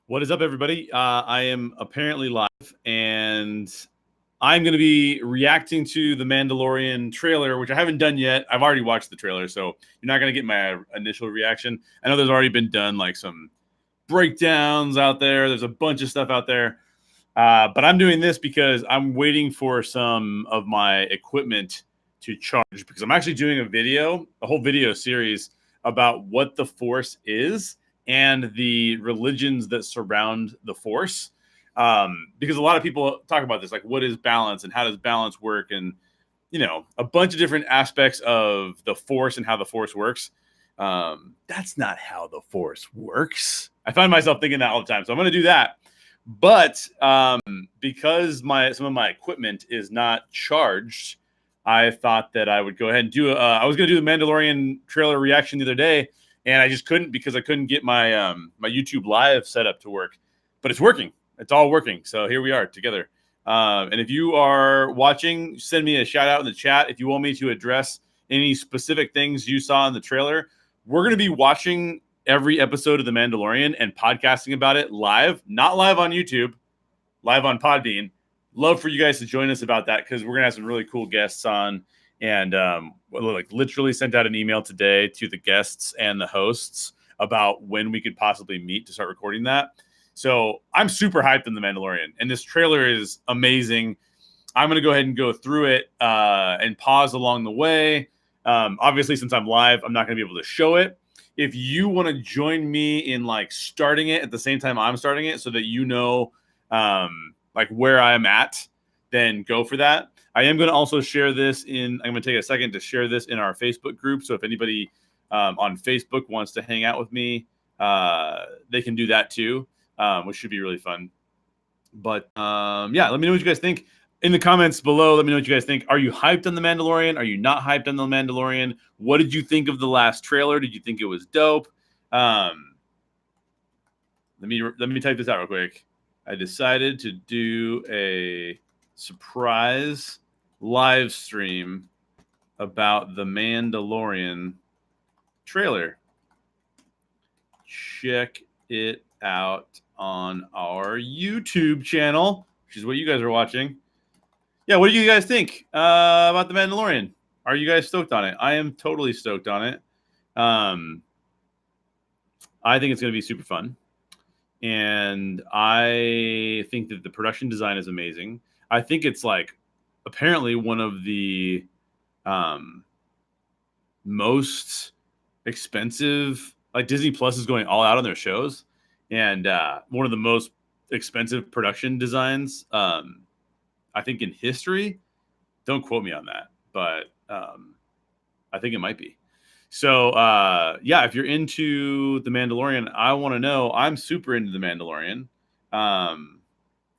What is up, everybody? I am apparently live, and I'm going to be reacting to the Mandalorian trailer, which I haven't done yet. I've already watched the trailer, so you're not going to get my initial reaction. I know there's already been done like some breakdowns out there. There's a bunch of stuff out there, but I'm doing this because I'm waiting for some of my equipment to charge, because I'm actually doing a whole video series about what the Force is and the religions that surround the Force. Because a lot of people talk about this, like, what is balance and how does balance work, and a bunch of different aspects of the Force and how the Force works. That's not how the Force works. I find myself thinking that all the time, so I'm going to do that. But because some of my equipment is not charged, I thought that I would go ahead and do. I was going to do the Mandalorian trailer reaction the other day, and I just couldn't because I couldn't get my my YouTube Live set up to work. But it's working. It's all working. So here we are together. And if you are watching, send me a shout out in the chat if you want me to address any specific things you saw in the trailer. We're going to be watching every episode of The Mandalorian and podcasting about it live, not live on YouTube, live on Podbean. Love for you guys to join us about that, because we're going to have some really cool guests on. And like literally sent out an email today to the guests and the hosts about when we could possibly meet to start recording that. So I'm super hyped in The Mandalorian, and this trailer is amazing. I'm going to go ahead and go through it and pause along the way. Obviously, since I'm live, I'm not going to be able to show it. If you want to join me in like starting it at the same time I'm starting it, so that like where I'm at, then go for that. I am going to also share this I'm going to take a second to share this in our Facebook group. So if anybody on Facebook wants to hang out with me, they can do that too, which should be really fun. But yeah, let me know what you guys think in the comments below. Let me know what you guys think. Are you hyped on The Mandalorian? Are you not hyped on The Mandalorian? What did you think of the last trailer? Did you think it was dope? Let me type this out real quick. I decided to do a surprise live stream about the Mandalorian trailer. Check it out on our YouTube channel, which is what you guys are watching. Yeah, what do you guys think about the Mandalorian? Are you guys stoked on it? I am totally stoked on it. I think it's going to be super fun. And I think that the production design is amazing. I think it's like apparently one of the most expensive, like Disney Plus is going all out on their shows, and one of the most expensive production designs, I think, in history. Don't quote me on that, but I think it might be. So, yeah, if you're into The Mandalorian, I want to know. I'm super into The Mandalorian,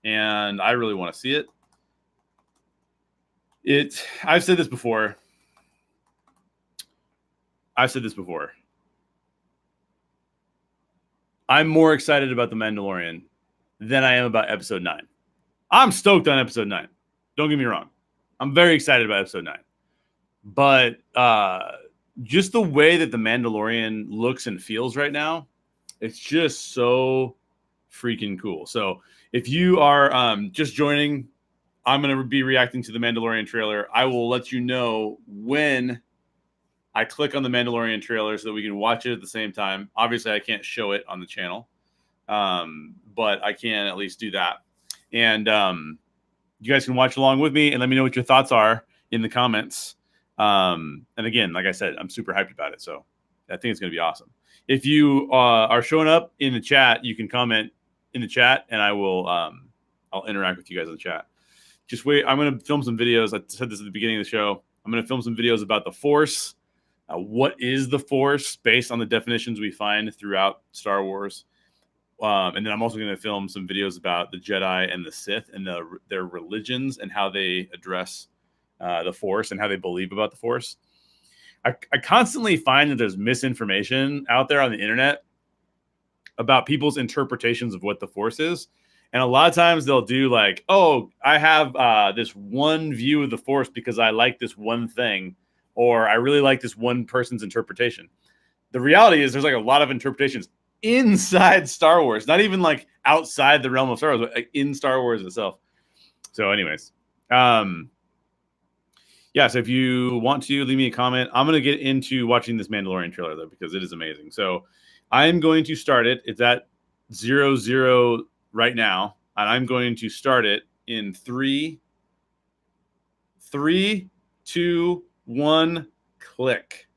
and I really want to see it. I've said this before. I'm more excited about The Mandalorian than I am about Episode 9. I'm stoked on Episode 9. Don't get me wrong. I'm very excited about Episode 9. But just the way that The Mandalorian looks and feels right now, it's just so freaking cool. So if you are just joining, I'm going to be reacting to the Mandalorian trailer. I will let you know when I click on the Mandalorian trailer so that we can watch it at the same time. Obviously, I can't show it on the channel, but I can at least do that. And you guys can watch along with me and let me know what your thoughts are in the comments. And again, like I said, I'm super hyped about it. So I think it's going to be awesome. If you are showing up in the chat, you can comment in the chat, and I will I'll interact with you guys in the chat. Just wait. I'm going to film some videos. I said this at the beginning of the show. I'm going to film some videos about the Force. What is the Force based on the definitions we find throughout Star Wars? And then I'm also going to film some videos about the Jedi and the Sith and their religions and how they address the Force and how they believe about the Force. I constantly find that there's misinformation out there on the internet about people's interpretations of what the Force is. And a lot of times they'll do like, oh, I have this one view of the Force because I like this one thing, or I really like this one person's interpretation. The reality is there's like a lot of interpretations inside Star Wars, not even like outside the realm of Star Wars, but like in Star Wars itself. So, anyways, yeah. So if you want to leave me a comment, I'm gonna get into watching this Mandalorian trailer though because it is amazing. So I'm going to start it. It's at 00 right now, and I'm going to start it in 3, 2, 1, click.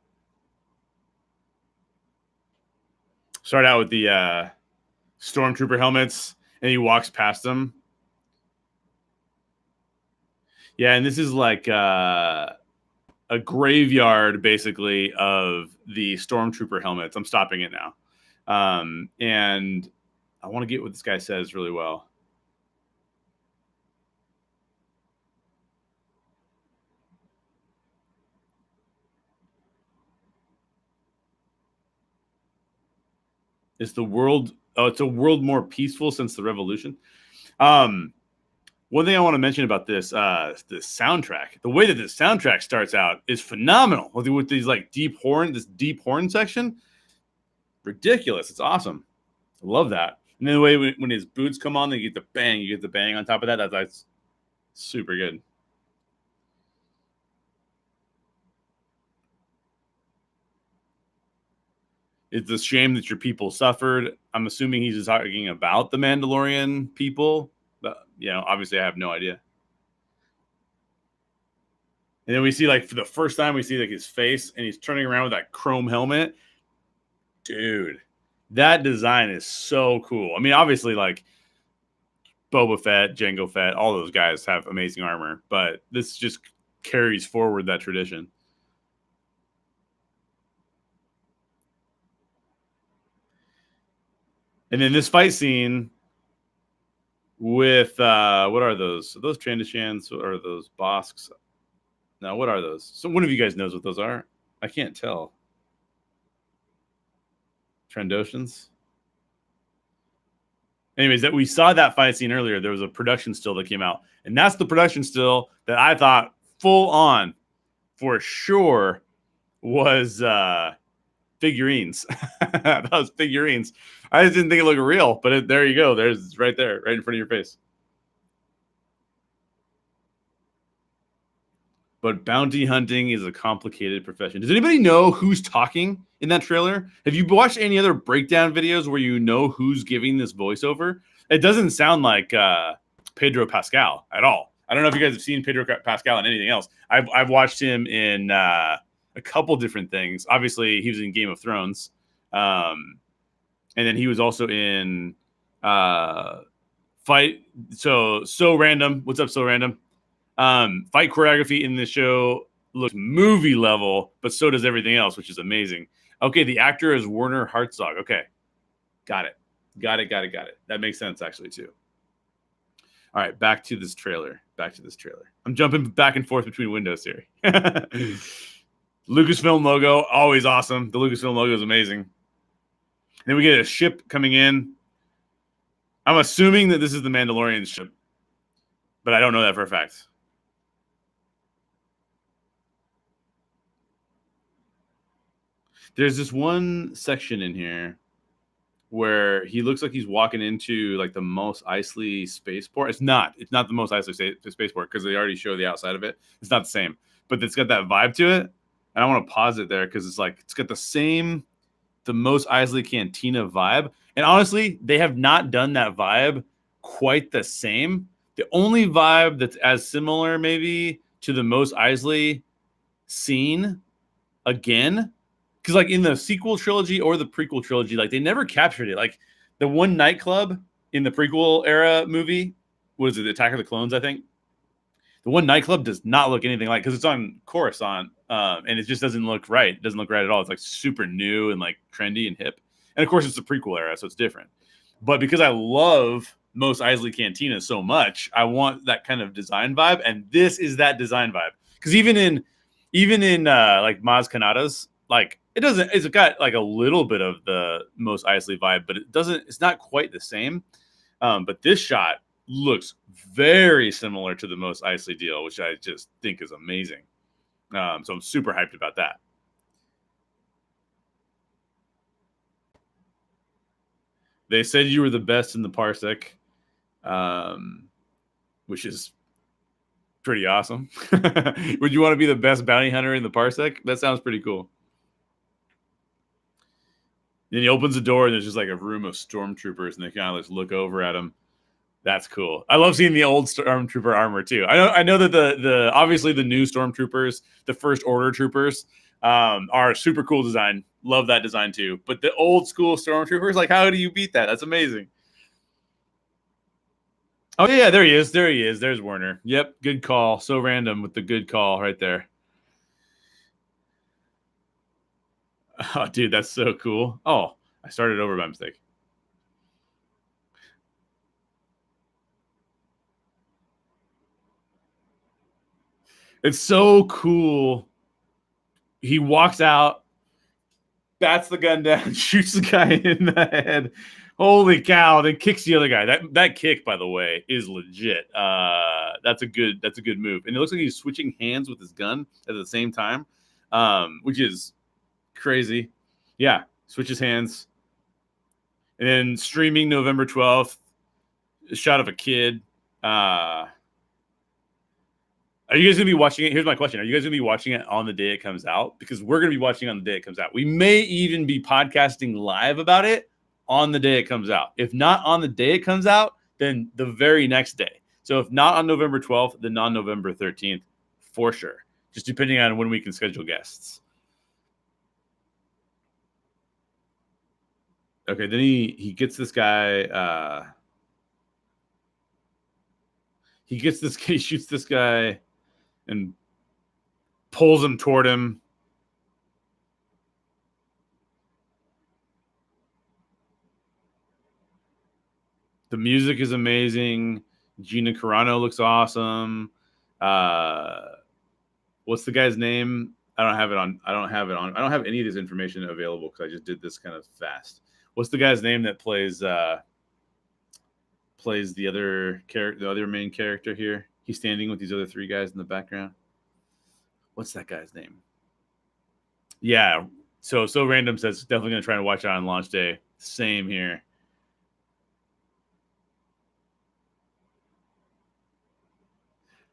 Start out with the stormtrooper helmets, and he walks past them. Yeah, and this is like a graveyard, basically, of the stormtrooper helmets. I'm stopping it now, and I want to get what this guy says really well. Is the world? Oh, it's a world more peaceful since the revolution. One thing I want to mention about this, the soundtrack, the way that the soundtrack starts out is phenomenal with these like this deep horn section. Ridiculous. It's awesome. I love that. And then the way when his boots come on, you get the bang on top of that. That's super good. It's a shame that your people suffered. I'm assuming he's just talking about the Mandalorian people. But, obviously I have no idea. And then we see, like, for the first time, we see like his face, and he's turning around with that chrome helmet. Dude, that design is so cool. I mean, obviously, like Boba Fett, Jango Fett, all those guys have amazing armor, but this just carries forward that tradition. And then this fight scene with what are those? Are those Trandashans or are those Bosks? Now, what are those? So one of you guys knows what those are. I can't tell. Trandoshans. Anyways, that we saw that fight scene earlier. There was a production still that came out, and that's the production still that I thought full on for sure was figurines. That was figurines. I just didn't think it looked real, but there you go. There's right there, right in front of your face. But bounty hunting is a complicated profession. Does anybody know who's talking in that trailer? Have you watched any other breakdown videos where you know who's giving this voiceover? It doesn't sound like Pedro Pascal at all. I don't know if you guys have seen Pedro Pascal in anything else. I've watched him in a couple different things. Obviously, he was in Game of Thrones. And then he was also in Fight. So Random. What's up, So Random? Fight choreography in this show looks movie level, but so does everything else, which is amazing. Okay, the actor is Werner Herzog. Okay, got it. That makes sense, actually, too. All right, back to this trailer. I'm jumping back and forth between windows here. Lucasfilm logo, always awesome. The Lucasfilm logo is amazing. Then we get a ship coming in. I'm assuming that this is the Mandalorian ship, but I don't know that for a fact. There's this one section in here where he looks like he's walking into like the Mos Eisley spaceport. It's not the Mos Eisley spaceport because they already show the outside of it. It's not the same, but it's got that vibe to it. And I want to pause it there because it's got the Mos Eisley Cantina vibe. And honestly, they have not done that vibe quite the same. The only vibe that's as similar maybe to the Mos Eisley scene again, because like in the sequel trilogy or the prequel trilogy, like they never captured it. Like the one nightclub in the prequel era movie, what is it, Attack of the Clones, I think? The one nightclub does not look anything like, because it's on Coruscant, and it just doesn't look right. It doesn't look right at all. It's like super new and like trendy and hip. And of course, it's the prequel era, so it's different. But because I love Mos Eisley Cantina so much, I want that kind of design vibe, and this is that design vibe. Because even in like Maz Kanata's, like it's got like a little bit of the Mos Eisley vibe, but it's not quite the same. But this shot looks very similar to the Mos Eisley deal, which I just think is amazing. So I'm super hyped about that. They said you were the best in the parsec, which is pretty awesome. Would you want to be the best bounty hunter in the parsec? That sounds pretty cool. Then he opens the door and there's just like a room of stormtroopers, and they kind of just look over at him. That's cool. I love seeing the old stormtrooper armor too. I know that the obviously the new stormtroopers, the first order troopers, are super cool design. Love that design too. But the old school stormtroopers, like, how do you beat that? That's amazing. Oh yeah, there he is. There he is. There's Werner. Yep, good call. So random with the good call right there. Oh, dude, that's so cool. Oh, I started over by mistake. It's so cool. He walks out, bats the gun down, shoots the guy in the head. Holy cow! Then kicks the other guy. That kick, by the way, is legit. That's a good move. And it looks like he's switching hands with his gun at the same time, which is crazy. Yeah, switches hands. And then streaming November 12th, a shot of a kid. Are you guys going to be watching it? Here's my question. Are you guys going to be watching it on the day it comes out? Because we're going to be watching it on the day it comes out. We may even be podcasting live about it on the day it comes out. If not on the day it comes out, then the very next day. So if not on November 12th, then on November 13th, for sure. Just depending on when we can schedule guests. Okay, then he gets this guy. He shoots this guy and pulls him toward him. The music is amazing. Gina Carano looks awesome. What's the guy's name? I don't have any of this information available because I just did this kind of fast. What's the guy's name that plays the other main character here? He's standing with these other three guys in the background. What's that guy's name? Yeah. So random says definitely gonna try and watch it on launch day. Same here.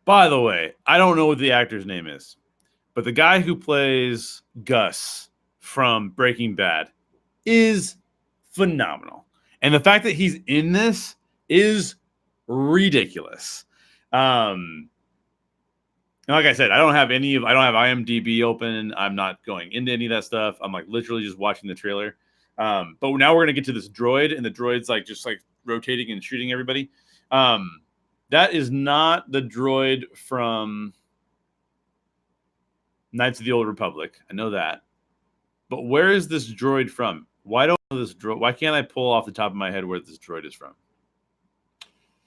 By the way, I don't know what the actor's name is, but the guy who plays Gus from Breaking Bad is phenomenal. And the fact that he's in this is ridiculous. Like I said, I don't have IMDb open. I'm not going into any of that stuff. I'm like literally just watching the trailer. But now we're gonna get to this droid, and the droid's like just like rotating and shooting everybody. That is not the droid from Knights of the Old Republic. I know that. But where is this droid from? Why can't I pull off the top of my head where this droid is from?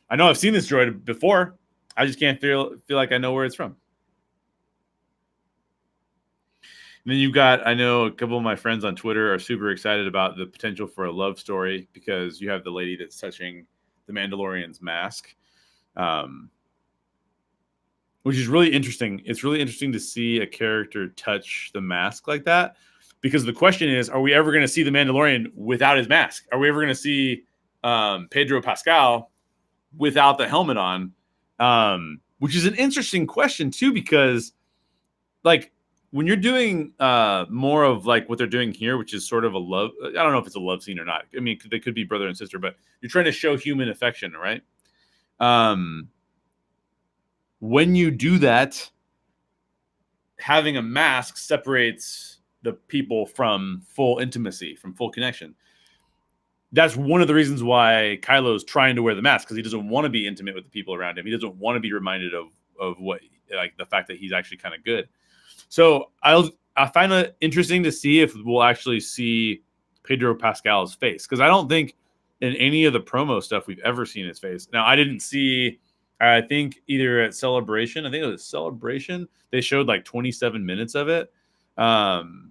I know I've seen this droid before. I just can't feel like I know where it's from. And then you've got, I know a couple of my friends on Twitter are super excited about the potential for a love story because you have the lady that's touching the Mandalorian's mask, which is really interesting. It's really interesting to see a character touch the mask like that because the question is, are we ever going to see the Mandalorian without his mask? Are we ever going to see Pedro Pascal without the helmet on? Which is an interesting question too, because like when you're doing more of like what they're doing here, which is sort of a love, I don't know if it's a love scene or not. I mean, they could be brother and sister, but you're trying to show human affection, right? When you do that, having a mask separates the people from full intimacy, from full connection. That's one of the reasons why Kylo's trying to wear the mask, because he doesn't want to be intimate with the people around him. He doesn't want to be reminded of what, like the fact that he's actually kind of good. So I find it interesting to see if we'll actually see Pedro Pascal's face, because I don't think in any of the promo stuff we've ever seen his face. Now, I didn't see, I think either at Celebration, I think it was Celebration, they showed like 27 minutes of it. Giancarlo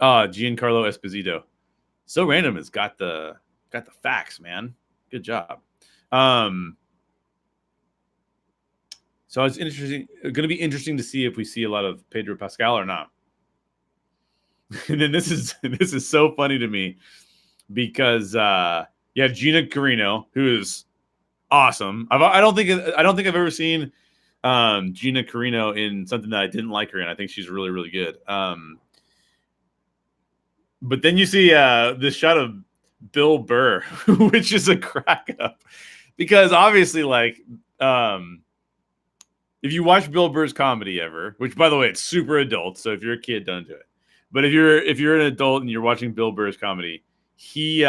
Esposito. So Random has got the facts, man. Good job. So it's interesting. Going to be interesting to see if we see a lot of Pedro Pascal or not. And then this is so funny to me. because you have Gina Carino, who is awesome. I don't think I've ever seen Gina Carino in something that I didn't like her in. I think she's really, really good. But then you see this shot of Bill Burr, which is a crack up, because obviously, like, if you watch Bill Burr's comedy ever, which by the way, it's super adult, so if you're a kid, don't do it. But if you're an adult and you're watching Bill Burr's comedy, he's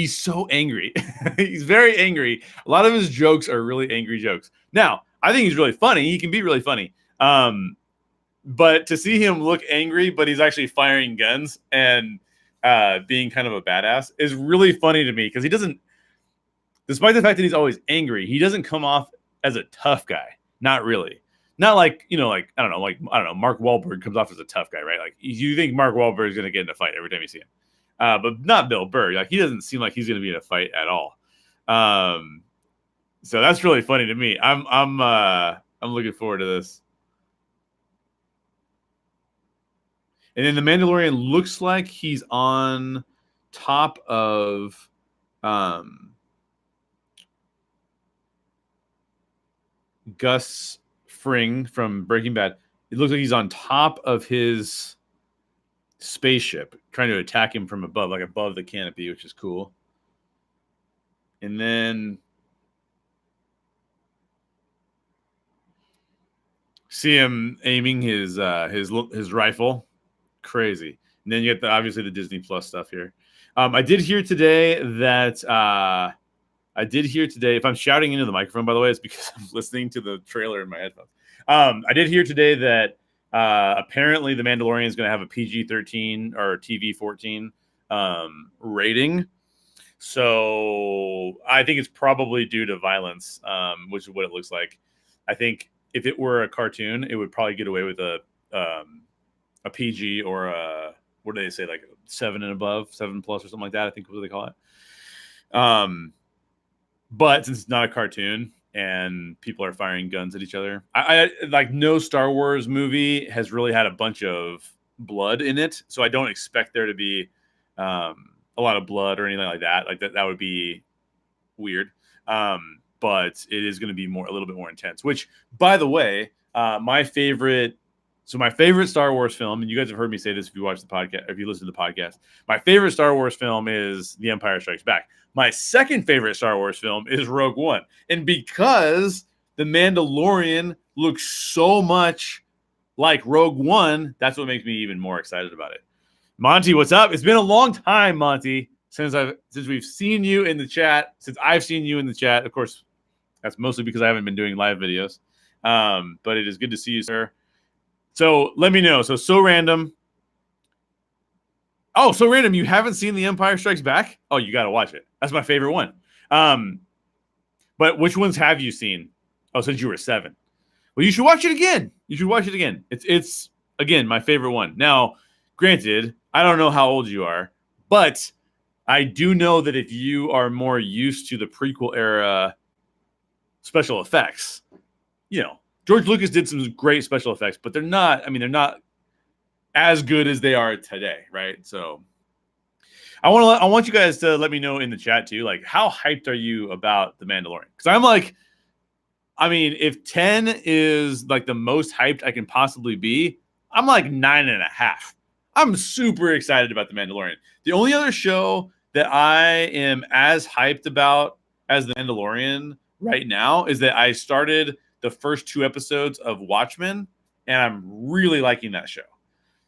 so angry. He's very angry. A lot of his jokes are really angry jokes. Now, I think he's really funny. He can be really funny. But to see him look angry, but he's actually firing guns and being kind of a badass is really funny to me, because he doesn't, despite the fact that he's always angry, he doesn't come off as a tough guy. Not really. Not like, like, I don't know, Mark Wahlberg comes off as a tough guy, right? Like, you think Mark Wahlberg is going to get in a fight every time you see him. But not Bill Burr. Like, he doesn't seem like he's going to be in a fight at all. So that's really funny to me. I'm looking forward to this. And then the Mandalorian looks like he's on top of Gus Fring from Breaking Bad. It looks like he's on top of his spaceship trying to attack him from above, like above the canopy, which is cool. And then see him aiming his rifle. Crazy. And then you get obviously the Disney Plus stuff here. I did hear today that if I'm shouting into the microphone, by the way, it's because I'm listening to the trailer in my headphones. I did hear today that apparently the Mandalorian is going to have a PG-13 or TV-14 rating. So I think it's probably due to violence, which is what it looks like. I think if it were a cartoon, it would probably get away with a PG or a, what do they say, like 7 and above, 7 plus or something like that, I think is what they call it. But since it's not a cartoon and people are firing guns at each other, I like, no Star Wars movie has really had a bunch of blood in it, so I don't expect there to be a lot of blood or anything like that. Like that would be weird. But it is going to be a little bit more intense. Which, by the way, my favorite Star Wars film, and you guys have heard me say this if you watch the podcast, if you listen to the podcast, my favorite Star Wars film is The Empire Strikes Back. My second favorite Star Wars film is Rogue One. And because The Mandalorian looks so much like Rogue One, that's what makes me even more excited about it. Monty, what's up? It's been a long time, Monty, since we've seen you in the chat, since I've seen you in the chat. Of course, that's mostly because I haven't been doing live videos. But it is good to see you, sir. So let me know. So random. Oh, so random. You haven't seen The Empire Strikes Back? Oh, you got to watch it. That's my favorite one. But which ones have you seen? Oh, since you were 7. Well, you should watch it again. It's again, my favorite one. Now, granted, I don't know how old you are, but I do know that if you are more used to the prequel era special effects, George Lucas did some great special effects, but they're not as good as they are today, right? So I want you guys to let me know in the chat too, like, how hyped are you about The Mandalorian? Because I'm like, if 10 is like the most hyped I can possibly be, I'm like 9.5. I'm super excited about The Mandalorian. The only other show that I am as hyped about as The Mandalorian right now is that I started the first 2 episodes of Watchmen, and I'm really liking that show.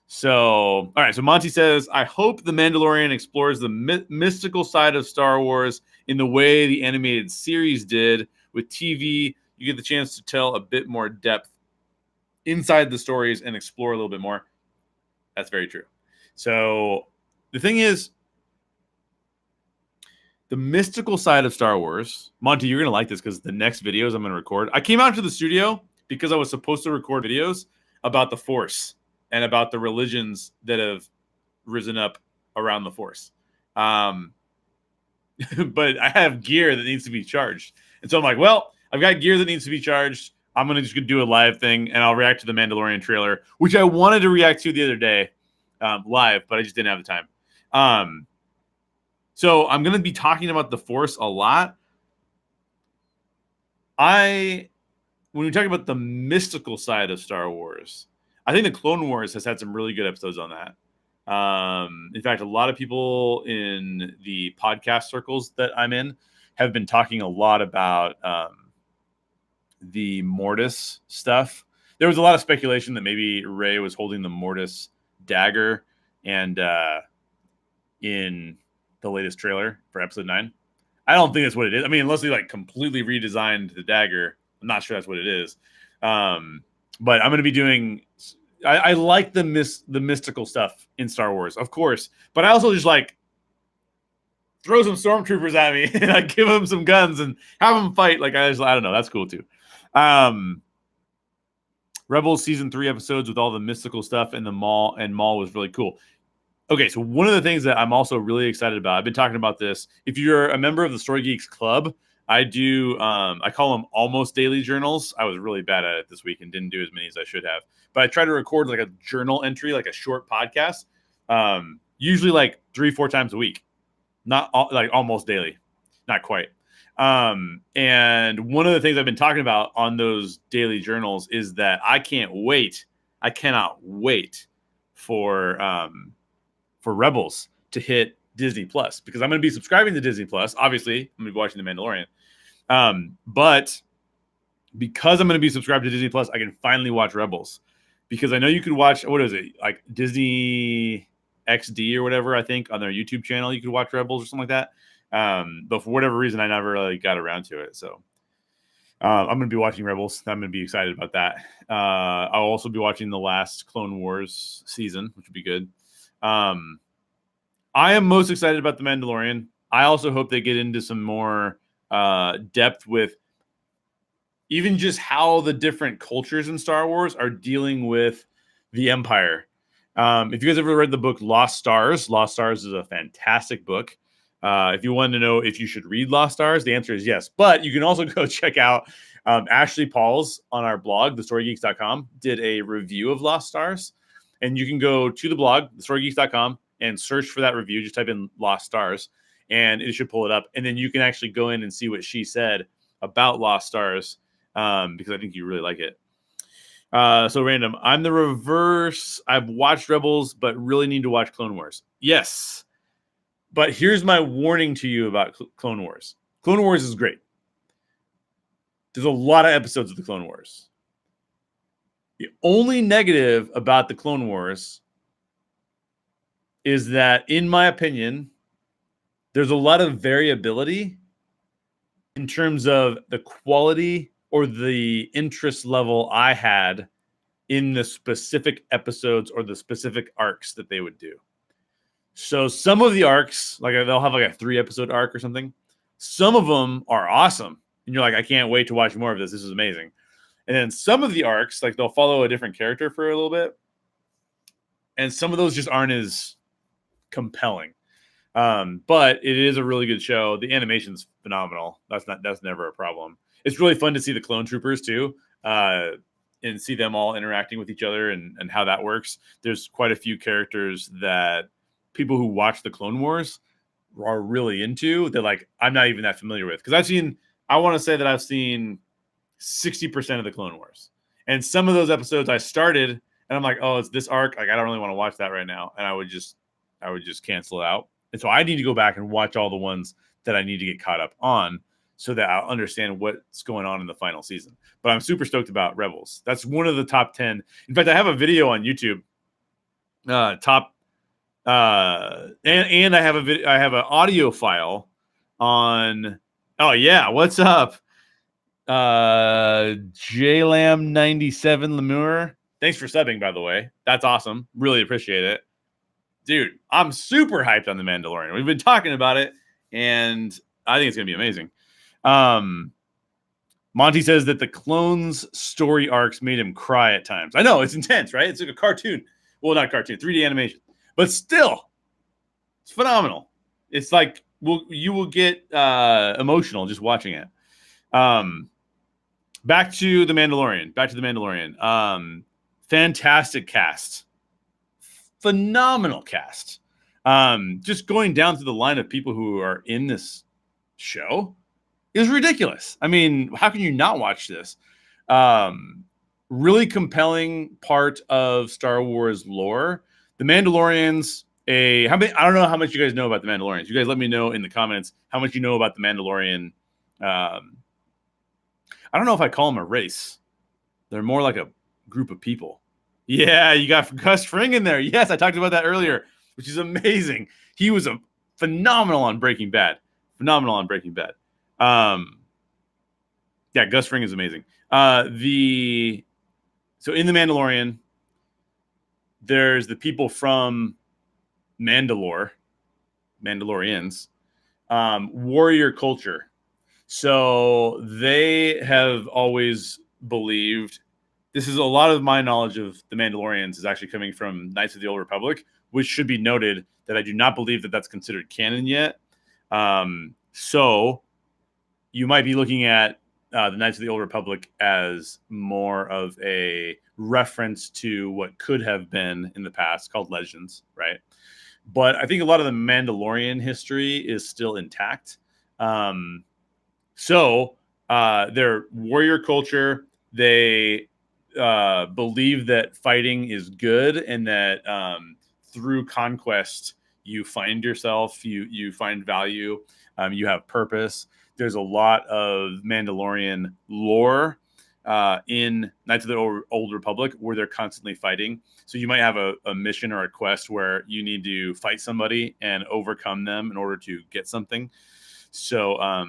So, all right. So Monty says, I hope The Mandalorian explores the mystical side of Star Wars in the way the animated series did. With TV, you get the chance to tell a bit more depth inside the stories and explore a little bit more. That's very true. So the thing is, the mystical side of Star Wars, Monty, you're going to like this because the next videos I'm going to record. I came out to the studio because I was supposed to record videos about the Force and about the religions that have risen up around the Force. But I have gear that needs to be charged. And so I'm like, well, I've got gear that needs to be charged. I'm going to just do a live thing, and I'll react to the Mandalorian trailer, which I wanted to react to the other day live, but I just didn't have the time. So I'm going to be talking about the Force a lot. When we talk about the mystical side of Star Wars, I think the Clone Wars has had some really good episodes on that. In fact, a lot of people in the podcast circles that I'm in have been talking a lot about the Mortis stuff. There was a lot of speculation that maybe Rey was holding the Mortis dagger, and in the latest trailer for Episode 9, I don't think that's what it is. I mean, unless they like completely redesigned the dagger, I'm not sure that's what it is. But I'm going to be doing. I like the mystical stuff in Star Wars, of course, but I also just like throw some stormtroopers at me and I give them some guns and have them fight. Like I don't know, that's cool too. Rebels season 3 episodes with all the mystical stuff and the Maul was really cool. Okay, so one of the things that I'm also really excited about, I've been talking about this. If you're a member of the Story Geeks Club, I do, I call them almost daily journals. I was really bad at it this week and didn't do as many as I should have. But I try to record like a journal entry, like a short podcast, usually like 3-4 times a week. Not like almost daily, not quite. And one of the things I've been talking about on those daily journals is that I cannot wait for Rebels to hit Disney Plus, because I'm going to be subscribing to Disney Plus. Obviously, I'm going to be watching The Mandalorian. But because I'm going to be subscribed to Disney Plus, I can finally watch Rebels, because I know you could watch, what is it, like Disney XD or whatever, I think on their YouTube channel, you could watch Rebels or something like that. But for whatever reason, I never really got around to it. So I'm going to be watching Rebels. I'm going to be excited about that. I'll also be watching the last Clone Wars season, which would be good. I am most excited about The Mandalorian. I also hope they get into some more depth with even just how the different cultures in Star Wars are dealing with the Empire. If you guys ever read the book Lost Stars is a fantastic book. If you want to know if you should read Lost Stars, the answer is yes. But you can also go check out Ashley Pauls on our blog, thestorygeeks.com, did a review of Lost Stars. And you can go to the blog, thestorygeeks.com, and search for that review. Just type in Lost Stars, and it should pull it up. And then you can actually go in and see what she said about Lost Stars, because I think you really like it. So random. I'm the reverse. I've watched Rebels, but really need to watch Clone Wars. Yes. But here's my warning to you about Clone Wars. Clone Wars is great. There's a lot of episodes of the Clone Wars. The only negative about the Clone Wars is that, in my opinion, there's a lot of variability in terms of the quality or the interest level I had in the specific episodes or the specific arcs that they would do. So some of the arcs, like they'll have like a 3-episode arc or something. Some of them are awesome. And you're like, I can't wait to watch more of this. This is amazing. And then some of the arcs, like they'll follow a different character for a little bit. And some of those just aren't as compelling. But it is a really good show. The animation's phenomenal. That's never a problem. It's really fun to see the clone troopers too, and see them all interacting with each other and how that works. There's quite a few characters that people who watch the Clone Wars are really into that, like, I'm not even that familiar with. Because I want to say that I've seen 60% of the Clone Wars. And some of those episodes I started and I'm like, oh, it's this arc. Like, I don't really want to watch that right now. And I would just cancel it out. And so I need to go back and watch all the ones that I need to get caught up on so that I'll understand what's going on in the final season. But I'm super stoked about Rebels. That's one of the top 10. In fact, I have a video on YouTube, and I have I have an audio file on. Oh yeah, what's up, JLam97 Lemur? Thanks for subbing, by the way. That's awesome. Really appreciate it, dude. I'm super hyped on The Mandalorian. We've been talking about it, and I think it's gonna be amazing. Monty says that the clones' story arcs made him cry at times. I know, it's intense, right? It's like a cartoon. Well, not cartoon, 3D animation. But still, it's phenomenal. It's like you will get emotional just watching it. Back to The Mandalorian. Fantastic cast. Phenomenal cast. Just going down to the line of people who are in this show is ridiculous. I mean, how can you not watch this? Really compelling part of Star Wars lore. The Mandalorians. I don't know how much you guys know about the Mandalorians. You guys let me know in the comments how much you know about the Mandalorian. I don't know if I call them a race. They're more like a group of people. Yeah, you got Gus Fring in there. Yes, I talked about that earlier, which is amazing. He was a phenomenal on Breaking Bad. Yeah, Gus Fring is amazing. So in The Mandalorian, there's the people from Mandalorians, warrior culture. So they have always believed, this is a lot of my knowledge of the Mandalorians is actually coming from Knights of the Old Republic, which should be noted that I do not believe that that's considered canon yet. So you might be looking at the Knights of the Old Republic as more of a reference to what could have been in the past, called Legends, right? But I think a lot of the Mandalorian history is still intact. So their warrior culture, they believe that fighting is good, and that through conquest you find yourself, you find value, you have purpose. There's a lot of Mandalorian lore in Knights of the Old Republic where they're constantly fighting. So you might have a mission or a quest where you need to fight somebody and overcome them in order to get something. So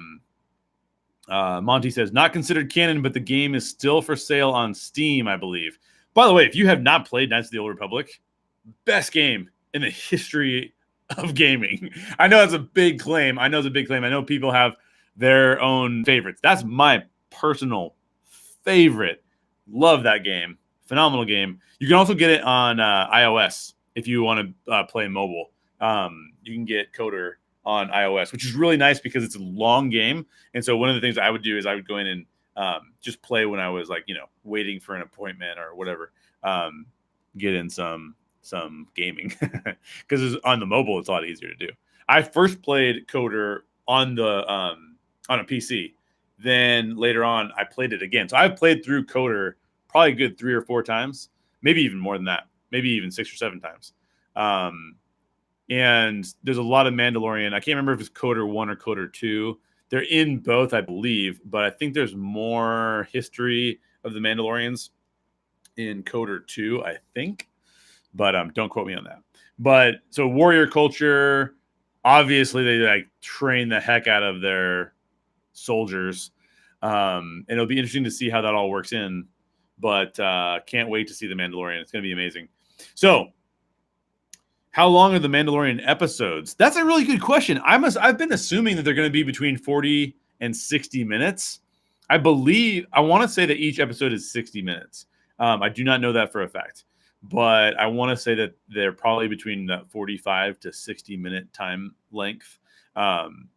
Monty says, not considered canon, but the game is still for sale on Steam, I believe. By the way, if you have not played Knights of the Old Republic, best game in the history of gaming. I know it's a big claim. I know people have their own favorites. That's my personal favorite. Love that game. Phenomenal game. You can also get it on iOS if you want to play mobile. You can get Coder on iOS, which is really nice because it's a long game. And so one of the things I would do is I would go in and just play when I was waiting for an appointment or whatever. Get in some gaming because on the mobile it's a lot easier to do. I first played Coder on a PC. Then later on, I played it again. So I've played through Coder probably a good 3 or 4 times, maybe even more than that, maybe even 6 or 7 times. And there's a lot of Mandalorian. I can't remember if it's Coder 1 or Coder 2. They're in both, I believe, but I think there's more history of the Mandalorians in Coder 2, I think. But don't quote me on that. But so warrior culture, obviously they train the heck out of their soldiers. And it'll be interesting to see how that all works in. But can't wait to see The Mandalorian. It's going to be amazing. So how long are the Mandalorian episodes? That's a really good question. I've been assuming that they're going to be between 40 and 60 minutes. I want to say that each episode is 60 minutes. I do not know that for a fact, but I want to say that they're probably between that 45 to 60 minute time length,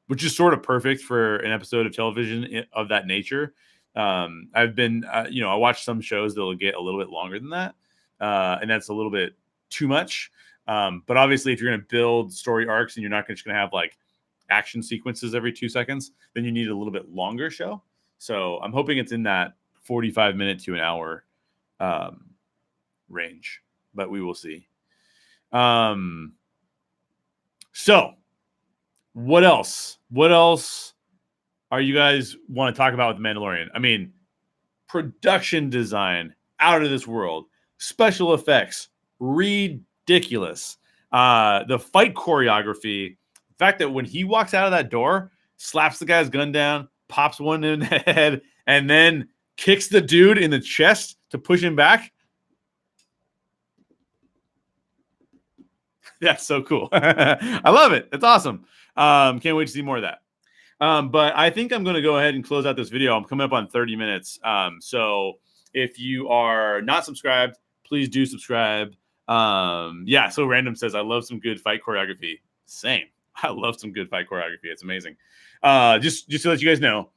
which is sort of perfect for an episode of television of that nature. I've been, I watch some shows that'll get a little bit longer than that, and that's a little bit too much. But obviously, if you're going to build story arcs and you're not just going to have action sequences every 2 seconds, then you need a little bit longer show. So I'm hoping it's in that 45 minute to an hour range, but we will see. So what else? What else are you guys want to talk about with The Mandalorian? I mean, production design out of this world, special effects, ridiculous. The fight choreography, the fact that when he walks out of that door, slaps the guy's gun down, pops one in the head, and then kicks the dude in the chest to push him back. That's so cool. I love it. It's awesome. Can't wait to see more of that. But I think I'm going to go ahead and close out this video. I'm coming up on 30 minutes. So if you are not subscribed, please do subscribe. So Random says, I love some good fight choreography. Same. I love some good fight choreography. It's amazing. Just to let you guys know,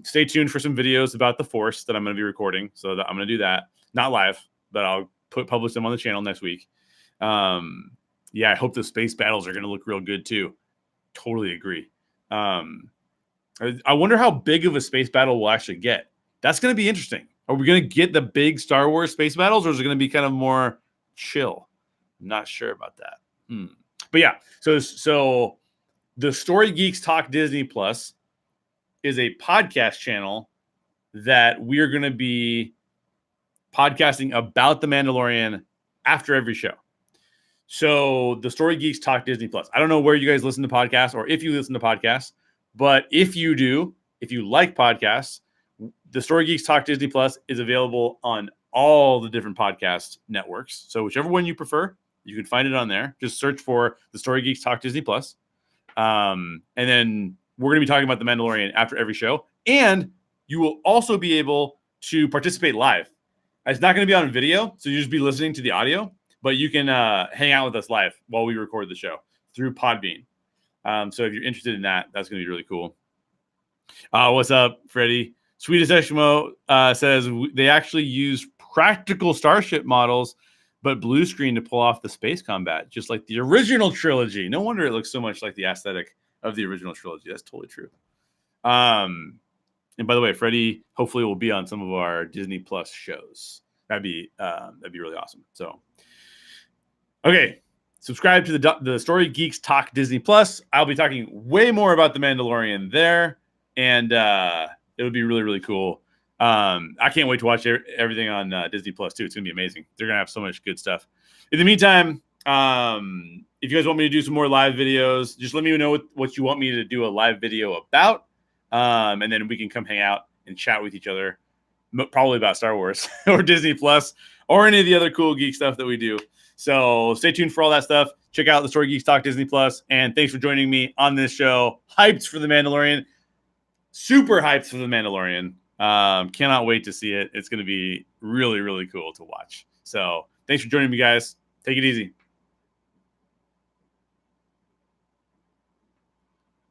stay tuned for some videos about the Force that I'm going to be recording. So I'm going to do that. Not live, but I'll publish them on the channel next week. Yeah, I hope the space battles are going to look real good too. Totally agree. I wonder how big of a space battle we'll actually get. That's going to be interesting. Are we going to get the big Star Wars space battles, or is it going to be kind of more chill? I'm not sure about that. But yeah, so the Story Geeks Talk Disney Plus is a podcast channel that we're going to be podcasting about The Mandalorian after every show. So the Story Geeks Talk Disney Plus. I don't know where you guys listen to podcasts or if you listen to podcasts, but if you do, if you like podcasts, the Story Geeks Talk Disney Plus is available on all the different podcast networks. So whichever one you prefer, you can find it on there. Just search for the Story Geeks Talk Disney Plus. And then we're going to be talking about The Mandalorian after every show. And you will also be able to participate live. It's not going to be on video, so you just be listening to the audio, but you can hang out with us live while we record the show through Podbean. So if you're interested in that, that's going to be really cool. What's up, Freddie? Swedish Eskimo says they actually use practical starship models, but blue screen to pull off the space combat, just like the original trilogy. No wonder it looks so much like the aesthetic of the original trilogy. That's totally true. And by the way, Freddie hopefully will be on some of our Disney Plus shows. That'd be really awesome. So, okay, subscribe to the Story Geeks Talk Disney Plus. I'll be talking way more about The Mandalorian there, and it'll be really, really cool. I can't wait to watch everything on Disney Plus too. It's gonna be amazing. They're gonna have so much good stuff. In the meantime, if you guys want me to do some more live videos, just let me know what you want me to do a live video about, and then we can come hang out and chat with each other, probably about Star Wars or Disney Plus or any of the other cool geek stuff that we do. So stay tuned for all that stuff. Check out the Story Geeks Talk Disney Plus, and thanks for joining me on this show. Hyped for The Mandalorian. Super hyped for The Mandalorian. Cannot wait to see it. It's going to be really, really cool to watch. So thanks for joining me, guys. Take it easy.